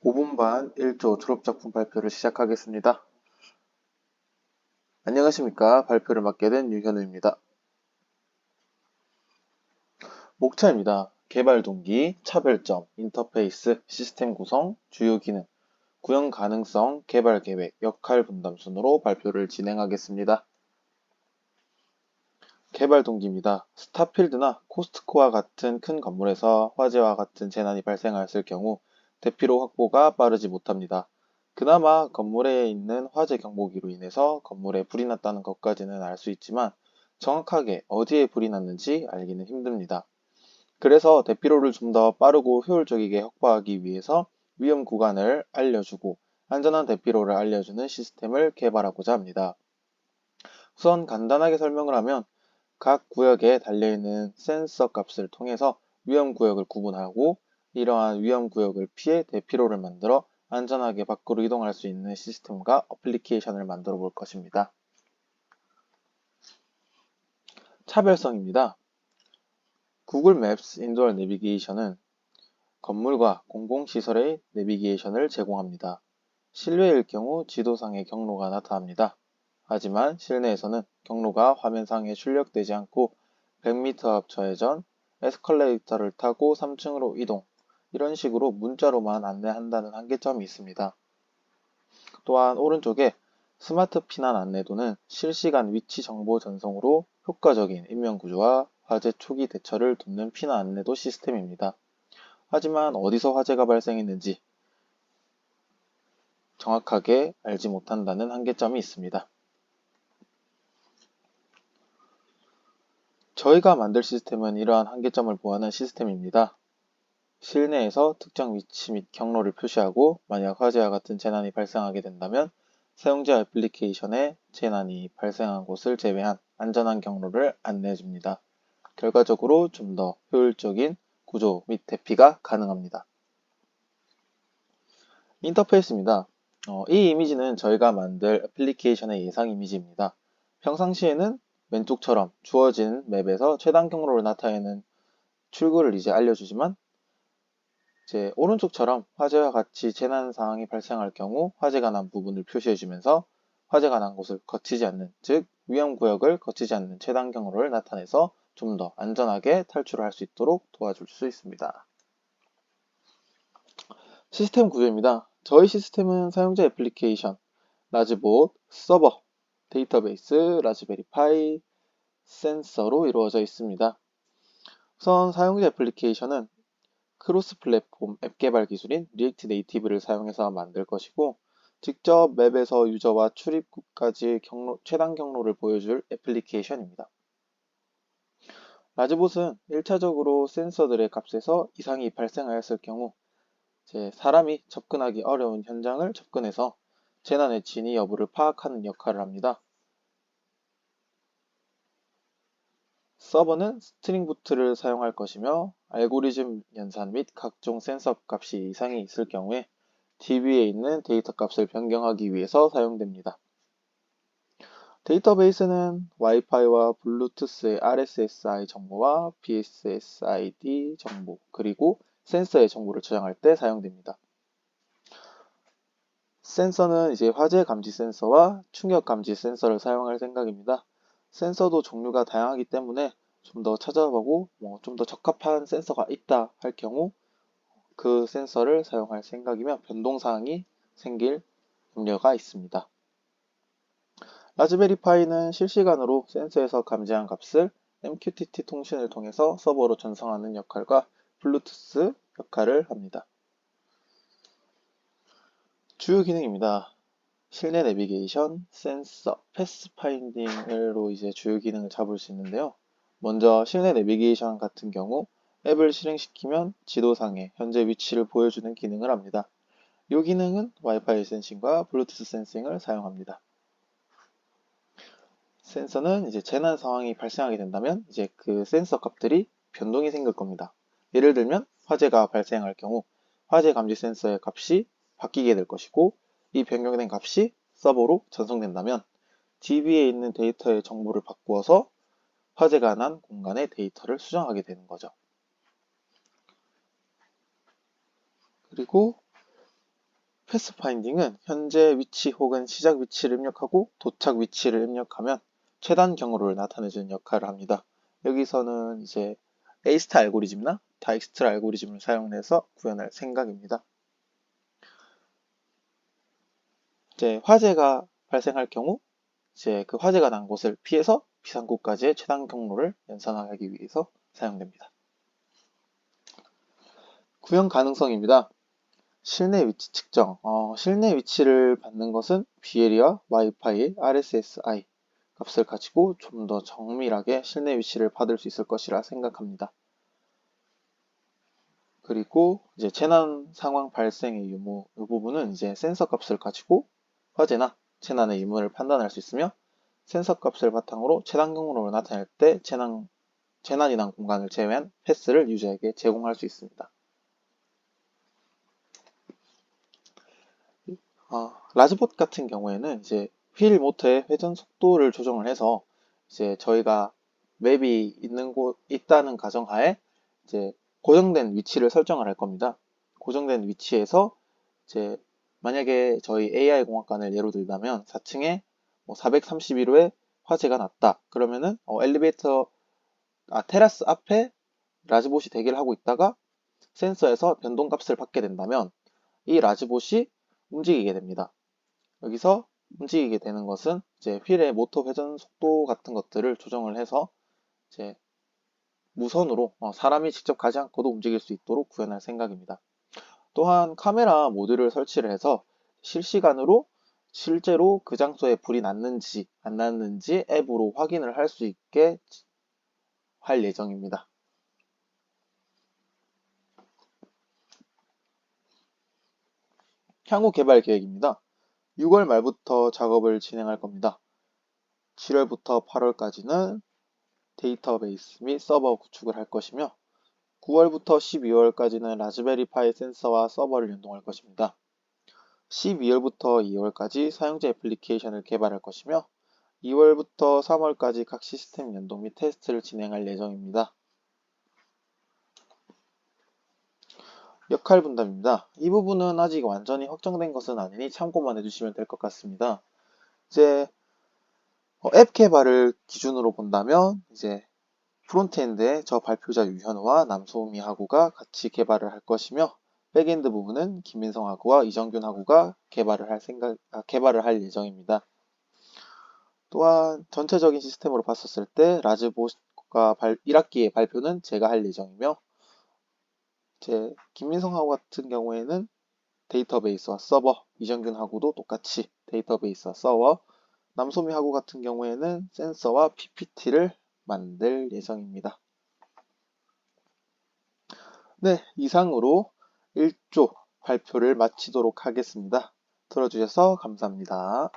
5분 반 1조 졸업작품 발표를 시작하겠습니다. 안녕하십니까. 발표를 맡게 된 유현우입니다. 목차입니다. 개발 동기, 차별점, 인터페이스, 시스템 구성, 주요 기능, 구현 가능성, 개발 계획, 역할 분담 순으로 발표를 진행하겠습니다. 개발 동기입니다. 스타필드나 코스트코와 같은 큰 건물에서 화재와 같은 재난이 발생하였을 경우 대피로 확보가 빠르지 못합니다. 그나마 건물에 있는 화재 경보기로 인해서 건물에 불이 났다는 것까지는 알 수 있지만 정확하게 어디에 불이 났는지 알기는 힘듭니다. 그래서 대피로를 좀 더 빠르고 효율적이게 확보하기 위해서 위험 구간을 알려주고 안전한 대피로를 알려주는 시스템을 개발하고자 합니다. 우선 간단하게 설명을 하면 각 구역에 달려있는 센서 값을 통해서 위험구역을 구분하고 이러한 위험구역을 피해 대피로를 만들어 안전하게 밖으로 이동할 수 있는 시스템과 어플리케이션을 만들어 볼 것입니다. 차별성입니다. 구글 맵스 인도어 내비게이션은 건물과 공공시설의 내비게이션을 제공합니다. 실외일 경우 지도상의 경로가 나타납니다. 하지만 실내에서는 경로가 화면상에 출력되지 않고 100m 앞 좌회전, 에스컬레이터를 타고 3층으로 이동, 이런 식으로 문자로만 안내한다는 한계점이 있습니다. 또한 오른쪽에 스마트 피난 안내도는 실시간 위치 정보 전송으로 효과적인 인명구조와 화재 초기 대처를 돕는 피난 안내도 시스템입니다. 하지만 어디서 화재가 발생했는지 정확하게 알지 못한다는 한계점이 있습니다. 저희가 만들 시스템은 이러한 한계점을 보완한 시스템입니다. 실내에서 특정 위치 및 경로를 표시하고 만약 화재와 같은 재난이 발생하게 된다면 사용자 애플리케이션에 재난이 발생한 곳을 제외한 안전한 경로를 안내해 줍니다. 결과적으로 좀 더 효율적인 구조 및 대피가 가능합니다. 인터페이스입니다. 이 이미지는 저희가 만들 애플리케이션의 예상 이미지입니다. 평상시에는 왼쪽처럼 주어진 맵에서 최단 경로를 나타내는 출구를 이제 알려주지만 이제 오른쪽처럼 화재와 같이 재난 상황이 발생할 경우 화재가 난 부분을 표시해주면서 화재가 난 곳을 거치지 않는, 즉 위험 구역을 거치지 않는 최단 경로를 나타내서 좀 더 안전하게 탈출을 할 수 있도록 도와줄 수 있습니다. 시스템 구조입니다. 저희 시스템은 사용자 애플리케이션, 라즈봇, 서버, 데이터베이스, 라즈베리파이, 센서로 이루어져 있습니다. 우선 사용자 애플리케이션은 크로스 플랫폼 앱 개발 기술인 리액트 네이티브를 사용해서 만들 것이고 직접 맵에서 유저와 출입구까지 최단 경로를 보여줄 애플리케이션입니다. 라즈봇은 1차적으로 센서들의 값에서 이상이 발생하였을 경우 사람이 접근하기 어려운 현장을 접근해서 재난의 진위 여부를 파악하는 역할을 합니다. 서버는 스트링 부트를 사용할 것이며 알고리즘 연산 및 각종 센서 값이 이상이 있을 경우에 DB에 있는 데이터 값을 변경하기 위해서 사용됩니다. 데이터베이스는 와이파이와 블루투스의 RSSI 정보와 BSSID 정보, 그리고 센서의 정보를 저장할 때 사용됩니다. 센서는 이제 화재 감지 센서와 충격 감지 센서를 사용할 생각입니다. 센서도 종류가 다양하기 때문에 좀 더 찾아보고 좀 더 적합한 센서가 있다 할 경우 그 센서를 사용할 생각이며 변동사항이 생길 염려가 있습니다. 라즈베리파이는 실시간으로 센서에서 감지한 값을 MQTT 통신을 통해서 서버로 전송하는 역할과 블루투스 역할을 합니다. 주요 기능입니다. 실내 내비게이션, 센서, 패스파인딩으로 이제 주요 기능을 잡을 수 있는데요. 먼저 실내 내비게이션 같은 경우 앱을 실행시키면 지도상에 현재 위치를 보여주는 기능을 합니다. 이 기능은 와이파이 센싱과 블루투스 센싱을 사용합니다. 센서는 이제 재난 상황이 발생하게 된다면 이제 그 센서 값들이 변동이 생길 겁니다. 예를 들면 화재가 발생할 경우 화재 감지 센서의 값이 바뀌게 될 것이고 이 변경된 값이 서버로 전송된다면 DB에 있는 데이터의 정보를 바꾸어서 화재가 난 공간의 데이터를 수정하게 되는 거죠. 그리고 패스파인딩은 현재 위치 혹은 시작 위치를 입력하고 도착 위치를 입력하면 최단 경로를 나타내주는 역할을 합니다. 여기서는 이제 A-스타 알고리즘이나 다익스트라 알고리즘을 사용해서 구현할 생각입니다. 이제 화재가 발생할 경우 이제 그 화재가 난 곳을 피해서 비상구까지의 최단 경로를 연산하기 위해서 사용됩니다. 구현 가능성입니다. 실내 위치 측정. 실내 위치를 받는 것은 VLE와 와이파이의 RSSI 값을 가지고 좀 더 정밀하게 실내 위치를 받을 수 있을 것이라 생각합니다. 그리고 이제 재난 상황 발생의 유무 이 부분은 이제 센서 값을 가지고 화재나 재난의 유무를 판단할 수 있으며 센서 값을 바탕으로 재난 경로를 나타낼 때 재난이 난 공간을 제외한 패스를 유저에게 제공할 수 있습니다. 라즈봇 같은 경우에는 이제 휠 모터의 회전 속도를 조정을 해서 이제 저희가 맵이 있다는 가정하에 이제 고정된 위치를 설정을 할 겁니다. 고정된 위치에서 이제 만약에 저희 AI 공학관을 예로 들자면 4층에 431호에 화재가 났다. 그러면은 테라스 앞에 라즈봇이 대기를 하고 있다가 센서에서 변동값을 받게 된다면 이 라즈봇이 움직이게 됩니다. 여기서 움직이게 되는 것은 이제 휠의 모터 회전 속도 같은 것들을 조정을 해서 이제 무선으로 사람이 직접 가지 않고도 움직일 수 있도록 구현할 생각입니다. 또한 카메라 모듈을 설치를 해서 실시간으로 실제로 그 장소에 불이 났는지 안 났는지 앱으로 확인을 할 수 있게 할 예정입니다. 향후 개발 계획입니다. 6월 말부터 작업을 진행할 겁니다. 7월부터 8월까지는 데이터베이스 및 서버 구축을 할 것이며 9월부터 12월까지는 라즈베리 파이 센서와 서버를 연동할 것입니다. 12월부터 2월까지 사용자 애플리케이션을 개발할 것이며 2월부터 3월까지 각 시스템 연동 및 테스트를 진행할 예정입니다. 역할 분담입니다. 이 부분은 아직 완전히 확정된 것은 아니니 참고만 해주시면 될 것 같습니다. 이제 앱 개발을 기준으로 본다면 이제 프론트엔드에 저 발표자 유현우와 남소미 하구가 같이 개발을 할 것이며 백엔드 부분은 김민성 하구와 이정균 하구가 개발을 할 예정입니다. 또한 전체적인 시스템으로 봤었을 때 라즈봇과 1학기의 발표는 제가 할 예정이며 김민성 하구 같은 경우에는 데이터베이스와 서버, 이정균 하구도 똑같이 데이터베이스와 서버, 남소미 하구 같은 경우에는 센서와 PPT를 만들 예정입니다. 네, 이상으로 1조 발표를 마치도록 하겠습니다. 들어주셔서 감사합니다.